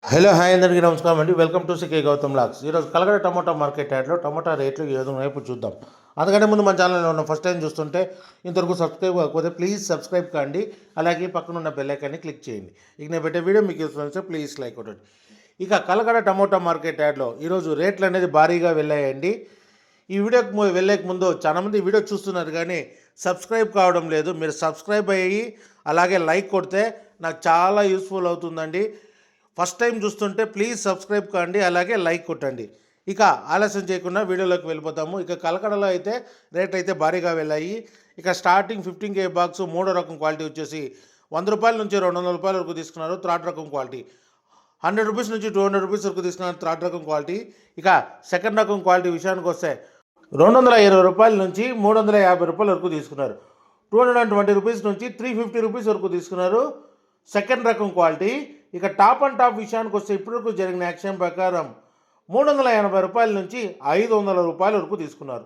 Hello hi అందరికీ నమస్కారం అండి. వెల్కమ్ టు సికే గౌతమ్ లాక్స్. ఈరోజు కలగడ టమోటా మార్కెట్ యాడ్లో టమోటా రేట్లు ఏ విధంగా వైపు చూద్దాం. అందుకంటే ముందు మన ఛానల్లో ఉన్న ఫస్ట్ టైం చూస్తుంటే ఇంతవరకు సబ్స్క్రైబ్ కాకపోతే ప్లీజ్ సబ్స్క్రైబ్ కాండి. అలాగే పక్కన ఉన్న బెల్ ఐకాన్ని క్లిక్ చేయండి. ఇక నేను పెట్టే వీడియో మీకు ఇష్టం ప్లీజ్ లైక్ కొట్టండి. ఇక కలగడ టమోటా మార్కెట్ యాడ్లో ఈరోజు రేట్లు అనేది భారీగా వెళ్ళాయండి. ఈ వీడియోకి వెళ్ళేక ముందు చాలామంది వీడియో చూస్తున్నారు కానీ సబ్స్క్రైబ్ కావడం లేదు. మీరు సబ్స్క్రైబ్ అయ్యి అలాగే లైక్ కొడితే నాకు చాలా యూస్ఫుల్ అవుతుందండి. ఫస్ట్ టైం చూస్తుంటే ప్లీజ్ సబ్స్క్రైబ్ కాండి, అలాగే లైక్ కొట్టండి. ఇక ఆలస్యం చేయకుండా వీడియోలోకి వెళ్ళిపోతాము. ఇక కలకడలో అయితే రేట్ అయితే భారీగా వెళ్ళాయి. ఇక స్టార్టింగ్ 15K బాక్స్ మూడో రకం క్వాలిటీ వచ్చేసి 100 రూపాయల నుంచి 200 రూపాయల వరకు తీసుకున్నారు. థర్డ్ రకం క్వాలిటీ 100 రూపీస్ నుంచి 200 రూపీస్ వరకు తీసుకున్నారు. థర్డ్ రకం క్వాలిటీ. ఇక సెకండ్ రకం క్వాలిటీ విషయానికి వస్తే 220 రూపాయల నుంచి 350 రూపాయల వరకు తీసుకున్నారు. 220 రూపీస్ నుంచి 350 రూపీస్ వరకు తీసుకున్నారు సెకండ్ రకం క్వాలిటీ. ఇక టాప్ అండ్ టాప్ విషయానికి వస్తే ఇప్పటివరకు జరిగిన యాక్షన్ ప్రకారం 380 రూపాయల నుంచి 500 రూపాయల వరకు తీసుకున్నారు.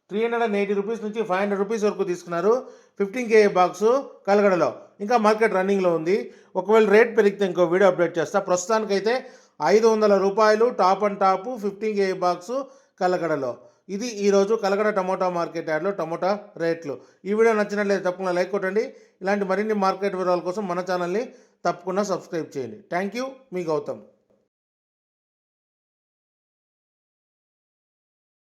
380 రూపీస్ నుంచి 500 రూపీస్ వరకు తీసుకున్నారు 15K బాక్సు కలగడలో. ఇంకా మార్కెట్ రన్నింగ్లో ఉంది. ఒకవేళ రేట్ పెరిగితే ఇంకో వీడియో అప్డేట్ చేస్తా. ప్రస్తుతానికైతే 500 రూపాయలు top and top 15K box కలగడలో. ఇది ఈరోజు కలగడ టమోటా మార్కెట్ యార్డ్లో టమోటా రేట్లు. ఈ వీడియో నచ్చినట్లయితే తప్పకుండా లైక్ కొట్టండి. ఇలాంటి మరిన్ని మార్కెట్ వివరాల కోసం మన ఛానల్ని తప్పకుండా సబ్స్క్రైబ్ చేయండి. థ్యాంక్ యూ, మీ గౌతమ్.